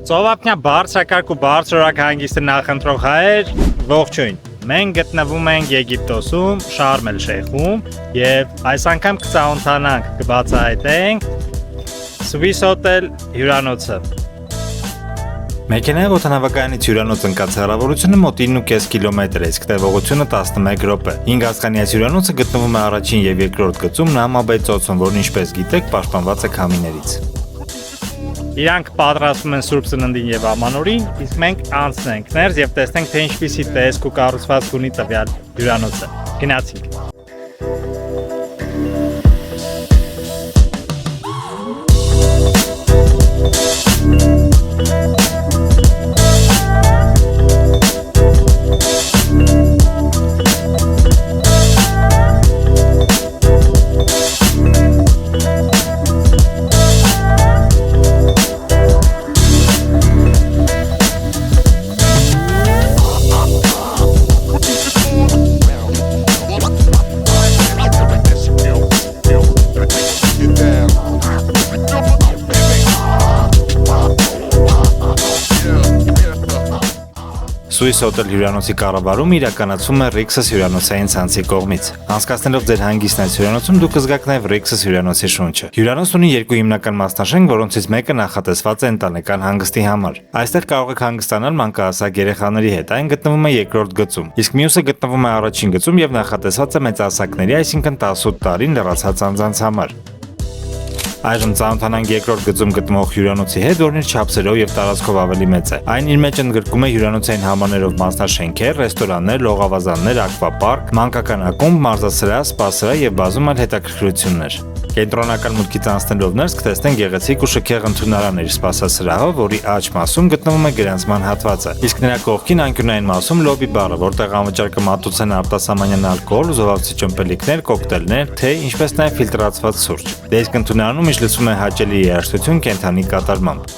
Ծովափնյա բարձրակարգ ու բարձրորակ հանգիստը նախընտրող հայեր, ողջույն։ Մենք գտնվում ենք Եգիպտոսում, Շարմ էլ Շեյխում եւ այս անգամ կծանոթանանք, կբացահայտենք Swiss Hotel հյուրանոցը։ Մեքենայի օդանավակայանից հյուրանոց ընկած հեռավորությունը մոտ 9.5 կիլոմետր է, իսկ տևողությունը 11 րոպե։ 5 աստղանյաց հյուրանոցը գտնվում է առաջին եւ երկրորդ գծում Նամաբեյ ծոցում, որն ինչպես գիտեք, պաշտպանված է քամիներից։ Իրանք պատրաստվում են Սուրբ Ծննդին եւ Ամանորին, իսկ մենք անցնենք ներս եւ տեսնենք, թե ինչպիսի տեսք ու կառուցվածք ունի տվյալ հյուրանոցը։ Գնացինք։ Swiss Hotel հյուրանոցի կառավարումը իրականացվում է Rixos հյուրանոցային ցանցի կողմից։ Անցկացնելով ձեր հանգիստն այս հյուրանոցում դուք կզգաք նաև Rixos հյուրանոցի շունչը։ Հյուրանոցն ունի երկու հիմնական մասնաշենք, որոնցից մեկը նախատեսված է ընտանեկան հանգստի համար։ Այստեղ կարող եք հանգստանալ մանկահասակ երեխաների հետ, այն գտնվում է երկրորդ գծում, իսկ մյուսը գտնվում է առաջին գծում եւ նախատեսված է մեծահասակների, այսինքն 18 տարին լրացած անձանց համար։ Այժմ ծանոթանանք երկրորդ գծում գտնվող հյուրանոցի հետ, որն իր չափսերով եւ տարածքով ավելի մեծ է։ Այն իր մեջ ընդգրկում է հյուրանոցային համաներով մասնաշենքեր, ռեստորաններ, լողավազաններ, ակվապարկ, մանկական ակումբ, մարզասրահ, սպա-սրահ եւ բազում այլ հետաքրքրություններ։ Կենտրոնական մուտքից անցնելով ներս կտեսնենք գեղեցիկ ու շքեղ ընդունարան իր սպասասրահով, որի աջ մասում գտնվում է գրանցման հատվածը, իսկ նրա կողքին անկյունային մասում լոբի բարը, որտեղ անվճար կմատուցեն արտասահմանյան ալկոհոլ, զովավցիչ ըմպելիքներ, կոկտեյլներ, թեյ, ինչպես նաև ֆիլտրացված սուրճ։ Դե իսկ ընդունարանում ինչ լսում է հաճելի երաժշտություն կենդանի կատարմամբ։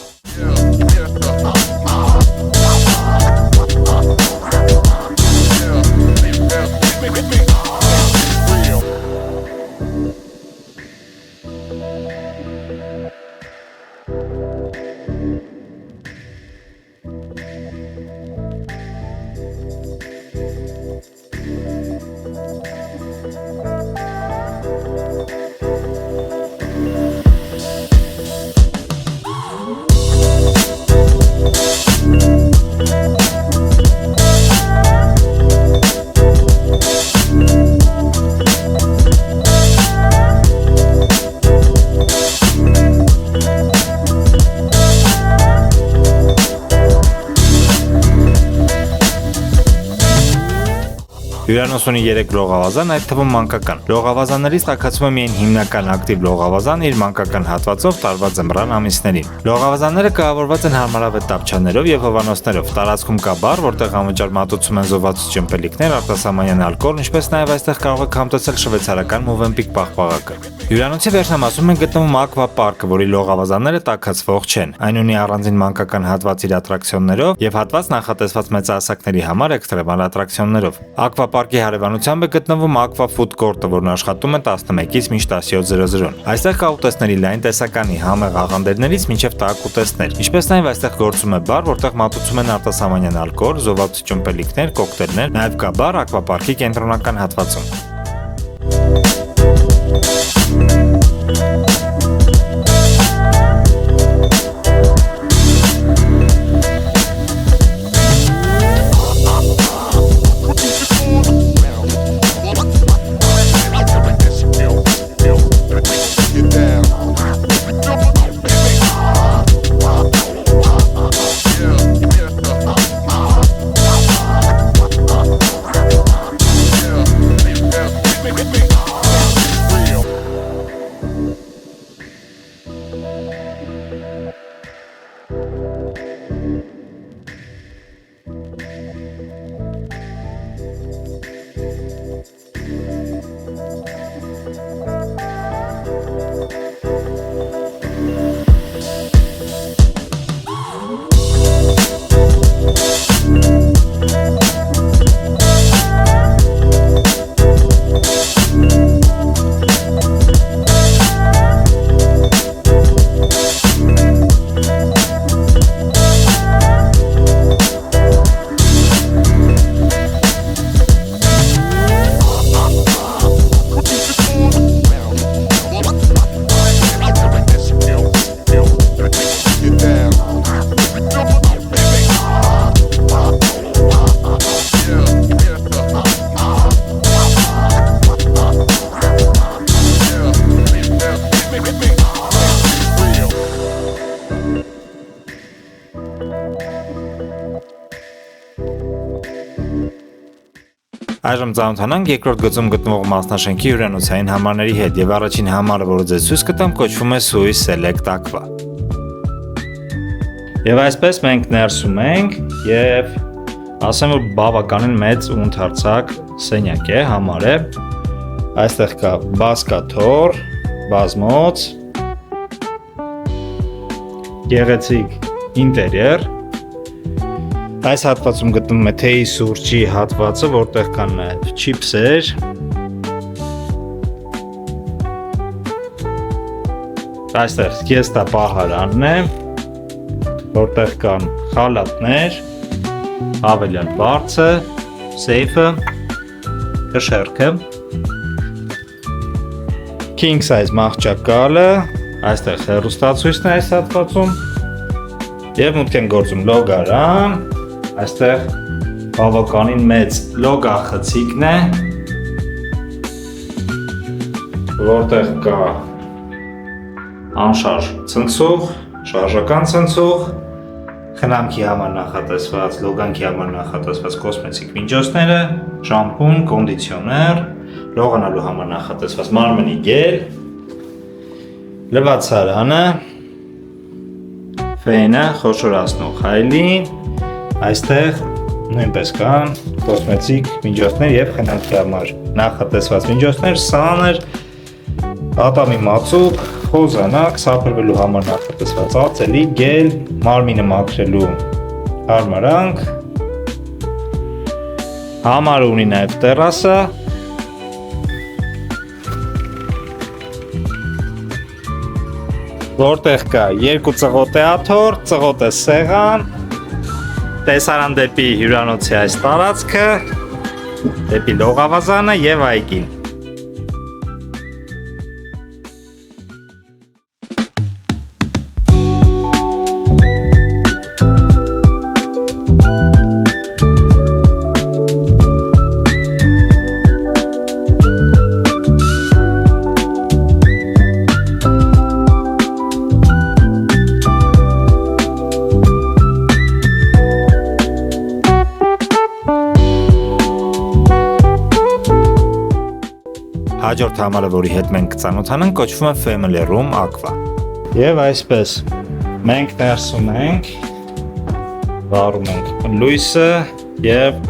Հյուրանոց ունի 3 լողավազան, այդ թվում մանկական։ Լողավազաններից տաքացում է միայն հիմնական ակտիվ լողավազանը իր մանկական հատվածով տարվա ձմռան ամիսներին։ Լողավազանները կահավորված են հարմարավետ տապչաններով եւ հովանոցներով։ Տարածքում կա բար, որտեղ անվճար մատուցում են զովացիչ ըմպելիքներ, արտասահմանյան ալկոհոլ, ինչպես նաեւ այստեղ կարող եք համտեսել շվեյցարական Movenpick պաղպաղակը։ Հյուրանոցի վերջնամասում է գտնվում ակվապարկը, որի լողավազանները տաքացվող չեն։ Այն ունի առանձին մանկական հատված իր ատրակցիոններով եւ հատված նախատեսված մեծահասակների համար էքստրեմալ ատրակցիոններով։ Պարկի հարևանությամբ է գտնվում Aqua Food Court-ը, որն աշխատում է 11-ից մինչ 17:00։ Այստեղ կա ուտեստների լայն տեսականի, համեղ աղանդերներից մինչև տաք ուտեստներ։ Ինչպես նաև այստեղ գործում է բար, որտեղ մատուցում են արտասահմանյան ալկոհոլ, զովավցիչ ըմպելիքներ, կոկտեյլներ, նաև կա բար ակվապարկի կենտրոնական հատվածում։ Այժմ ծանոթանանք երկրորդ գծում գտնվող մասնաշենքի հյուրանոցային համարների հետ եւ առաջին համարը, որը ձեզ ցույց կտամ, կոչվում է Swiss Select Aqua։ Եվ այսպես մենք ներսում ենք եւ ասեմ, որ բավականին մեծ ու ընդարձակ սենյակ է, համար է։ Այստեղ կա բազկաթոռ, բազմոց, գեղեցիկ ինտերիեր։ Այս հատվածում գտնվում է թեյի սուրճի հատվածը, որտեղ կան նաև չիփսեր։ Այստեղ զգեստապահարանն է, որտեղ կան խալատներ, հավելյալ բարձը, սեյֆը, կշեռքը, king size մահճակալը, այստեղ հեռուստացույցն է այս հատվածում և մուտք են գործում լոգարան, այստեղ բավականին մեծ լոգախցիկն է, որտեղ կա անշարժ ցնցող, շարժական ցնցող, խնամքի համար նախատեսված, լոգանքի համար նախատեսված կոսմետիկ միջոցները, շամպուն, կոնդիցիոներ, լողանալու համար նախատեսված մարմնի գել, լվացարանը, ֆենը, խոշորացնող հայլին, այստեղ նույնպես կան կոսմետիկ միջոցներ եւ խնամքի համար նախատեսված միջոցներ, սաներ, ատամի մածուկ, խոզանակ, սափրվելու համար նախատեսված ածելի գել, մարմինը մաքրելու հարմարանք, համարը ունի նաեւ տերասը, որտեղ կա երկու ծղոտե աթոռ, ծղոտե սեղան, տեսարան դեպի հյուրանոցի այս տարածքը, դեպի լողավազանը եւ այգին։ Հաջորդ համարը, որի հետ մենք կծանոթանանք, կոչվում է Family Room Aqua։ Եվ այսպես մենք ներսում ենք, վառում ենք լույսը եւ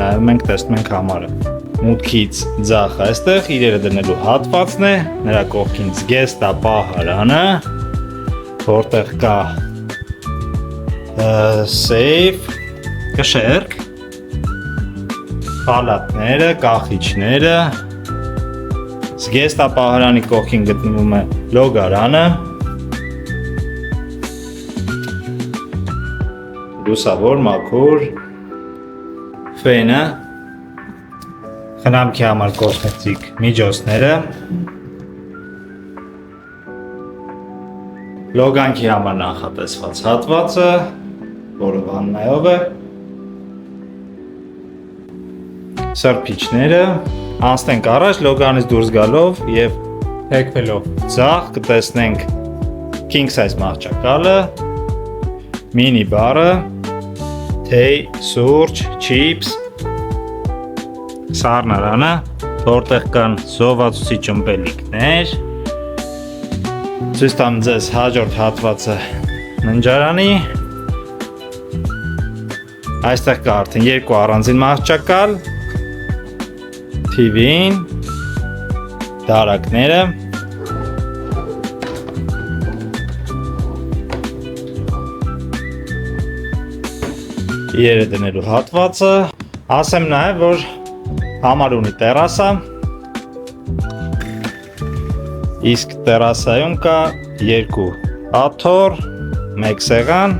նայում ենք, տեսնում ենք համարը։ Մուտքից ձախ այստեղ իրերը դնելու հատվածն է, նրա կողքին զգեստապահարանը, որտեղ կա սեյֆ, կշեռք, խալատները, կախիչները, զգեստապահարանի կողքին գտնվում է լոգարանը, լուսավոր, մաքուր, ֆենը, խնամքի համար կոսմետիկ միջոցները, լոգանքի համար նախատեսված հատվածը, որը վաննայով է, սրբիչները, անցնենք առաջ լոգանից դուրս գալով եւ թեքվելով ձախ կտեսնենք king size մահճակալը, մինի բարը, թեյ, սուրճ, չիփս, սառնարանը, որտեղ կան զովացուցիչ ըմպելիքներ, ցույց տամ ձեզ հաջորդ հատվածը ննջարանի, այստեղ կա արդեն երկու առանձին մահճակալ, TV-ին, դարակները, իրերը դնելու հատվածը, ասեմ նաև, որ համար ունի տերասա, իսկ տերասայում կա երկու աթոռ, մեկ սեղան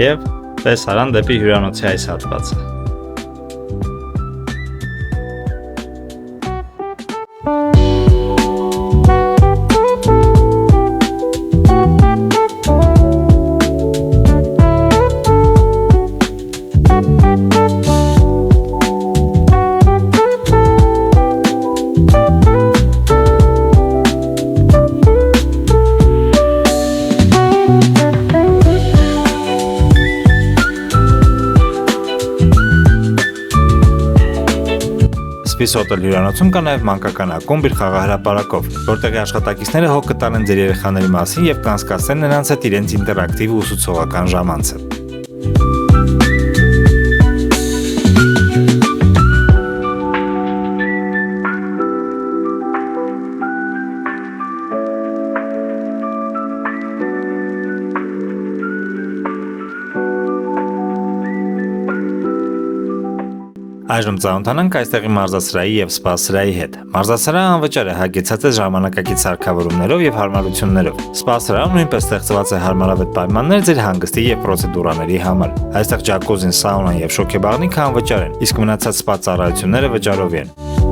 եւ տեսարան դեպի հյուրանոցի այս հատվածը։ Swiss Hotel հյուրանոցում կա նաև մանկական ակումբ իր խաղահրապարակով, որտեղի աշխատակիցները հոգ կտանեն ձեր երեխաների մասին եւ կանցկացնեն նրանց հետ իրենց ինտերակտիվ ուսուցողական ժամանցը։ Այժմ ծանոթանանք այստեղի մարզասրահի եւ սպա սրահի հետ։ Մարզասրահը անվճար է, հագեցած է ժամանակակից սարքավորումներով եւ հարմարություններով։ Սպա սրահը նույնպես ստեղծված է հարմարավետ պայմաններ ձեր հանգստի եւ պրոցեդուրաների համար։ Այստեղ ջակուզին, սաունան եւ շոկեբաղնիքը անվճար են, իսկ մնացած սպա ծառայությունները վճարովի են։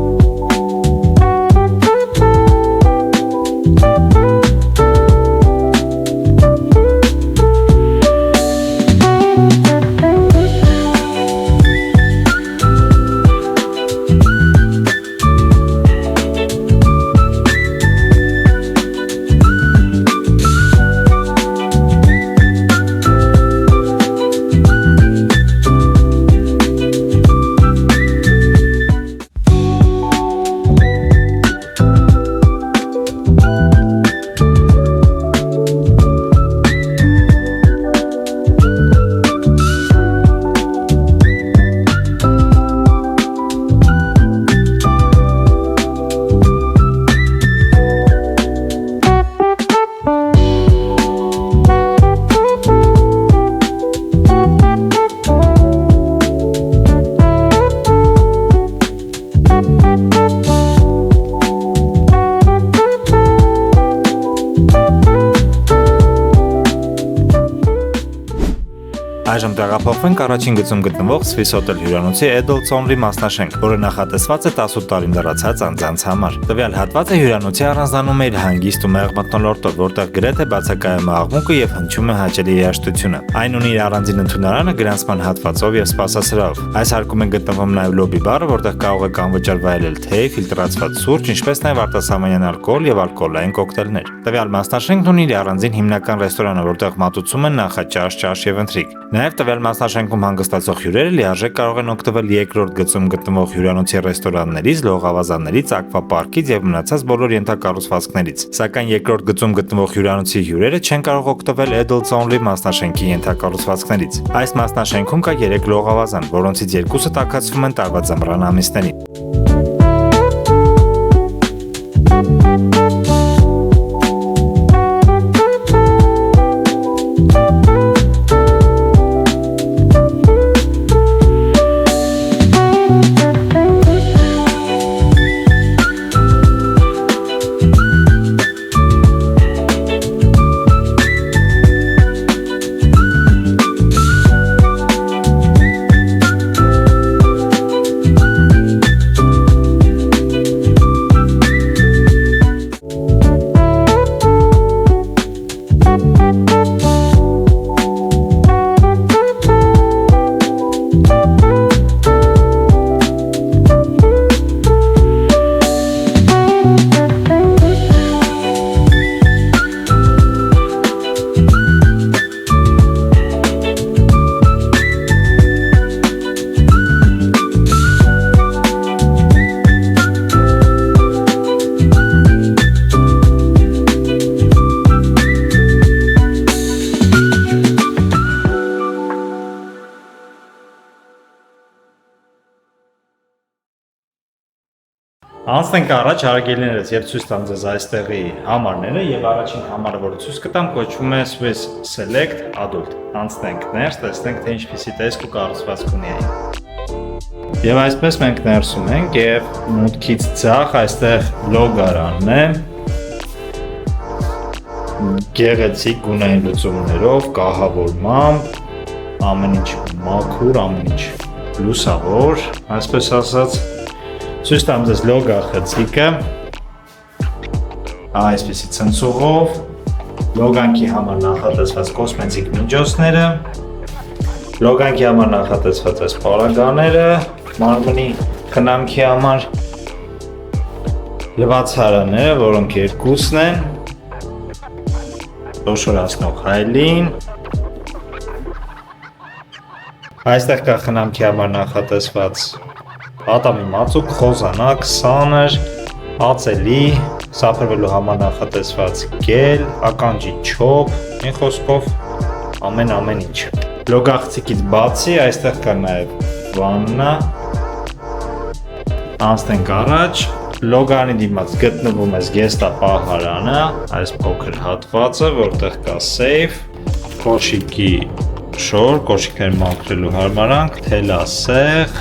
Այժմ տեղափոխվենք առաջին գծում գտնվող Swiss Hotel հյուրանոցի Adults Only մասնաշենք, որը նախատեսված է 18 տարին լրացած անձանց համար։ Տվյալ հատվածը հյուրանոցի առանձնանում է իր հանգիստ ու մեղ մթնոլորտով, որտեղ գրեթե բացակայում է աղմուկը եւ հնչում է հաճելի երաժշտությունը։ Այն ունի իր առանձին ընդունարանը գրանցման հատվածով եւ սպասասրահով։ Այս հարկում են գտնվում նաեւ լոբի բարը, որտեղ կարող եք անվճար վայելել թեյ, ֆիլտրացված սուրճ, ինչպես նաեւ արտասահմանյան ալկոհոլ եւ ալկոհոլային կոկտեյլներ։ Տվյալ մասնաշենքն ունի իր առանձին հիմնական ռեստորանը, որտեղ մատուցում են նախաճաշ, ճաշ եւ ընթրիք։ Նաև տվյալ մասնաշենքում հանգստացող հյուրերը լիարժեք կարող են օգտվել երկրորդ գծում գտնվող հյուրանոցի ռեստորաններից, լողավազաններից, ակվապարկից եւ մնացած բոլոր ենթակառուցվածքներից։ Սակայն երկրորդ գծում գտնվող հյուրանոցի հյուրերը չեն կարող օգտվել Adults Only մասնաշենքի ենթակառուցվածքներից։ Այս մասնաշենքում կա 3 լողավազան, որոնցից 2-ը տաքացվում են տարվա ձմռան ամիսներին։ Անցնենք առաջ հարգելիներս եւ ցույց տամ ձեզ այստեղի համարները եւ առաջին համարը, որը ցույց կտամ, կոչվում է Swiss Select Adult։ Անցնենք ներս, տեսնենք թե ինչպիսի տեսք ու կառուցվածք ունի այն։ Եվ այսպես մենք ներսում ենք եւ մուտքից ցախ այստեղ լոգարանն է։ Գեղեցիկ գունային լուծումներով, կահավորմամբ, ամեն ինչ մաքուր, ամեն ինչ լուսավոր, այսպես ասած։ Ցույց տամ ձեզ լոգա խցիկը, այսպիսի ցնցուղով, լոգանքի համար նախատեսված կոսմետիկ միջոցները, լոգանքի համար նախատեսված այս պարագաները, մարմնի խնամքի համար լվացարանները, որոնք երկուսն են, դոշորացնող հայլին, այստեղ կա խնամքի համար նախատեսված ատամի մածուկ, խոզանակ, սաներ, ածելի, սափրվելու համար նախատեսված գել, ականջի չոփ, մի խոսքով ամեն ինչ։ Լոգաղցիկից բացի այստեղ կա նաև վաննա, անցնենք առաջ, լոգարանի դիմաց գտնվում է զգեստապահարանը, այս փոքր հատվածը, որտեղ կա սեյֆ, կոշիկի շոր, կոշիկներ մաքրելու հարմարանք, թելասեղ,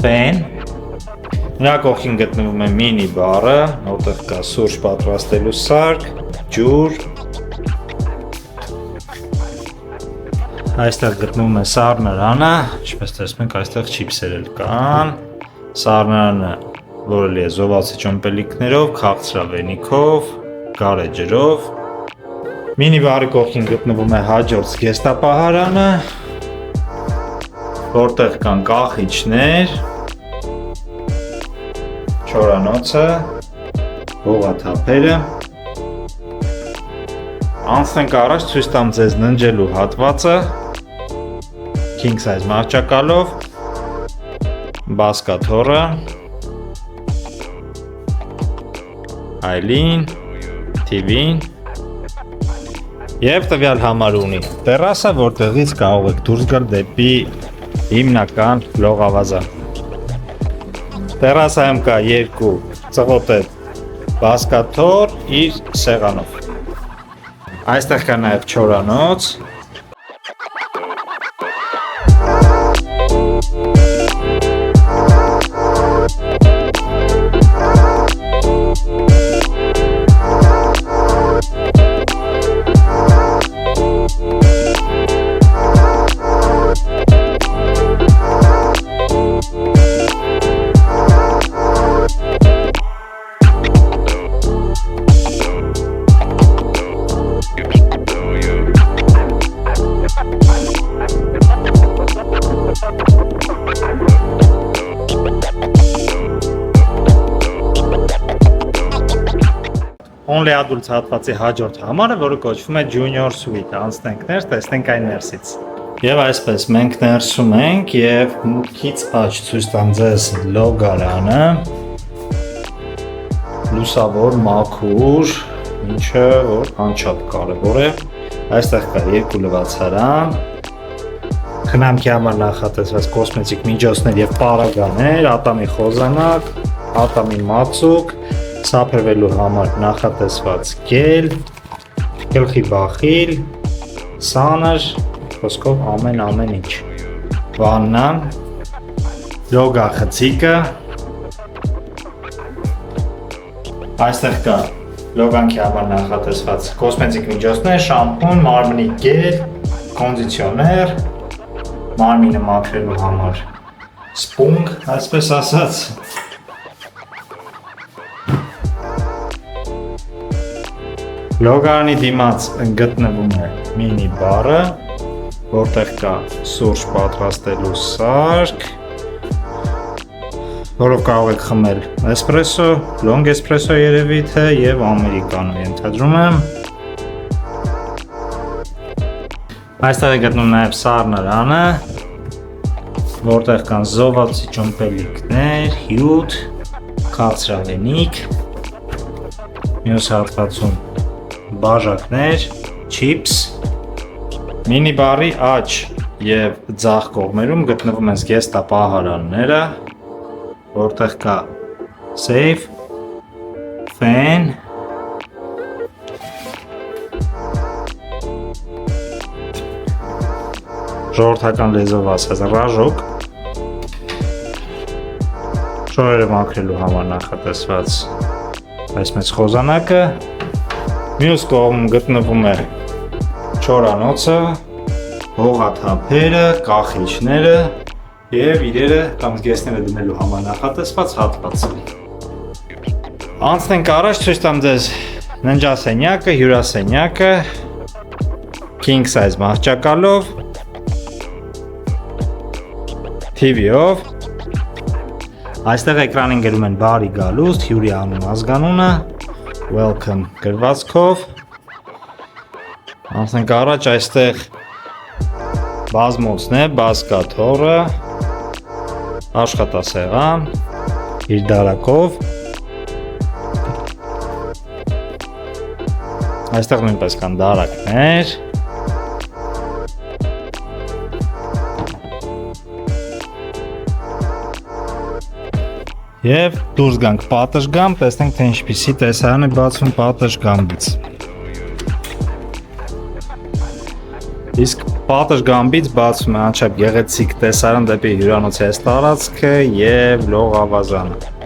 ֆեն, նրա կողքին գտնվում է մինի բարը, որտեղ կա սուրճ պատրաստելու սարք, ջուր, այստեղ գտնվում է սառնարանը, ինչպես տեսնում եք, այստեղ չիփսեր էլ կան, սառնարանը, որը լի է զովացի ճոմպելիքներով, քաղցրավենիքով, գարեջրով, մինի բարի կողքին գտնվում է հաջորդ զգեստապահարանը, որտեղ կան կախիչներ, չորանոցը, հողաթափերը, անցնենք առաջ, ցույց տամ ձեզ ննջելու հատվածը, king size մահճակալով, բասկաթոռը, այլին, TV-ն և տվյալ համար ունի տերասը, որտեղից կարող եք դուրս գալ դեպի հիմնական լողավազան։ Տերասայում կա երկու ծղոտետ բասկաթոռ իր սեղանով։ Այստեղ կա նաև չորանոց։ Only adult հատվածի հաջորդ համարը, որը կոչվում է Junior Suite, անցնենք ներս, տեսնենք այն ներսից։ Եվ այսպես մենք ներսում ենք և մուտքից աջ ցույց տամ ձեզ լոգարանը, լուսավոր, մաքուր, ինչը որ անչափ կարևոր է, այստեղ կա երկու լվացարան, խնամքի համար նախատեսված կոսմետիկ միջոցներ և պարագաներ, ատամի խոզանակ, ատամի մածուկ, սափրվելու համար նախատեսված գել, գլխի բախիլ, սաներ, խոսքով ամեն ինչ, վաննան, լոգախցիկը, այստեղ կա լոգանքի համար նախատեսված կոսմետիկ միջոցներ, շամպուն, մարմնի գել, կոնդիցիոներ, մարմինը մաքրելու համար սպունգ, այսպես ասած, լոգարանի դիմաց գտնվում է մինի բարը, որտեղ կա սուրճ պատրաստելու սարք, որով կարող եք խմել էսպրեսո, լոնգ էսպրեսո երևի թե և ամերիկանո ենթադրում եմ։ Այստեղ է գտնվում նաև սառնարանը, որտեղ կան զովացի ճոմպելիքներ, հյութ, քաղցրավենիք, մյուս հատվածում բաժակներ, չիփս, մինի բարի աջ և ձախ կողմերում գտնվում են զգեստապահարանները, որտեղ կա սեյֆ, ֆեն, ժողովրդական լեզվով ասած ռաժոկ, շորերը մաքրելու համար նախատեսված այս մեծ խոզանակը, մյուս կողմում գտնվում է չորանոցը, հողաթափերը, կախիչները և իրերը կամ զգեստները դնելու համար նախատեսված հատվածը։ Անցնենք առաջ, ցույց տամ ձեզ ննջասենյակը, հյուրասենյակը, king size մահճակալով, TV-ով, այստեղ էկրանին գրում են բարի գալուստ, հյուրի անուն ազգանունը, welcome գրվածքով, անցնենք առաջ, այստեղ բազմոցն է, բասկաթոռը, Աշխատասեղան իր դարակով, այստեղ նույնպես կան դարակներ, և դուրս գանք պատշգամբ, տեսնենք թե ինչպիսի տեսարան է բացվում պատշգամբից։ Իսկ պատշգամբից բացվում է անչափ գեղեցիկ տեսարան դեպի հյուրանոցի այս տարածքը և լողավազանը։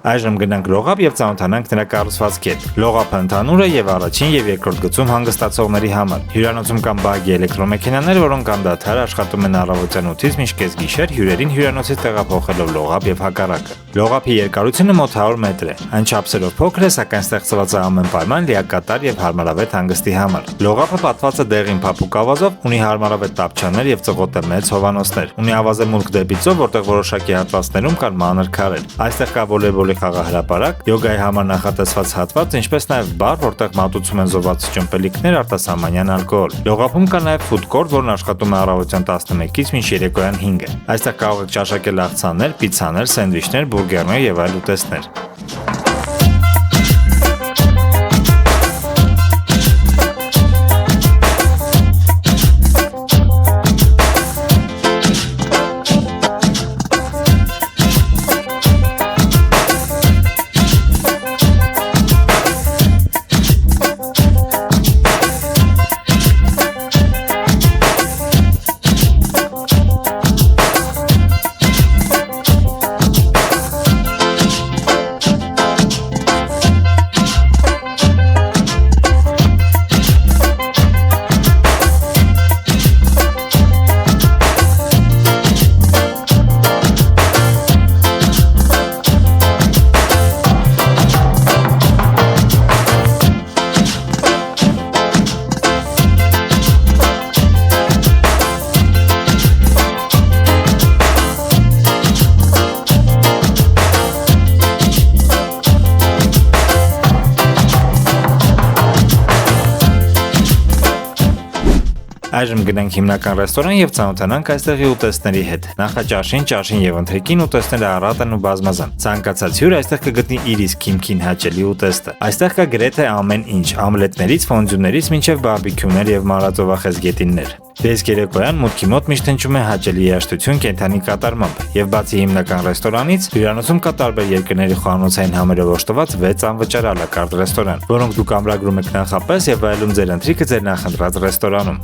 Այժմ գնանք լողափ և ծանոթանանք նրա կառուցվածքի հետ։ Լողափը ընդհանուր է և առաջին և երկրորդ գծում հանգստացողների համար։ Հյուրանոցում կան բագի էլեկտրոմեքենաներ, որոնք անդադար աշխատում են առավոտյան 8-ից մինչ կեսգիշեր հյուրերին հյուրանոցից տեղափոխելով լողափ և հակառակը։ Լողափի երկարությունը մոտ 100 մետր է։ Այն չափսերով փոքր է, սակայն ստեղծված է ամեն պայման լիակատար և հարմարավետ հանգստի համար։ Լողափը պատված է դեղին փափուկ ավազով, ունի հարմարավետ տապչաններ և ծղոտե մեծ հովանոցներ։ Ունի ավազե մուտք դեպի ծով, որտեղ որոշակի հատվածներում կան մանր քարեր։ Այստեղ կա վոլեյբոլի խաղահրապարակ, յոգայի համար նախատեսված հատված, ինչպես նաև բար, որտեղ մատուցում են զոհված ճմպելիքներ, արտասահմանյան ալկոհոլ։ Լողափում կա նաև ֆուդ-կորտ, որն աշխատում է առավոտյան 11-ից մինչ երեկոյան 5-ը։ Այստեղ կարող եք ճաշակել աղցաններ, պիցցաներ, սենդվիչներ, բուրգերներ և այլ ուտեստներ։ Այժմ գնանք հիմնական ռեստորան և ծանոթանանք այստեղի ուտեստների հետ։ Նախաճաշին, ճաշին և ընթրիքին ուտեստները առատ են ու բազմազան։ Ցանկացած հյուր այստեղ կգտնի իր իսկ հիմքին հաճելի ուտեստը։ Այստեղ կա գրեթե ամեն ինչ՝ ամլետներից, ֆոնդյուներից մինչև բարբեկյուներ և մանրածովախես գետիններ։ Իսկ երեկոյան մուտքի մոտ միշտ հնչում է հաճելի երաժշտություն կենդանի կատարմամբ։ Եվ բացի հիմնական ռեստորանից, հյուրանոցում կա տարբեր երկրների խոհանոցային համերով օժտված 6 անվճար ալակարտ ռեստորան, որոնք դուք ամրագրում եք նախապես և վայելում ձեր ընթրիքը ձեր նախընտրած ռեստորանում։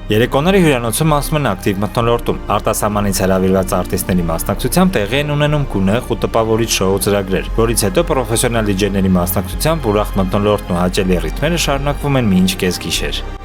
Երեկոները հյուրանոցում անցնում են ակտիվ մթնոլորտում։ Արտասահմանից հրավիրված արտիստների մասնակցությամբ տեղի են ունենում գունեղ ու տպավորիչ շոու ծրագրեր, որից հետո պրոֆեսիոնալ դիջեյների մասնակցությամբ ուրախ մթնոլորտն ու հաճելի ռիթմերը շարունակվում են մինչ կեսգիշեր։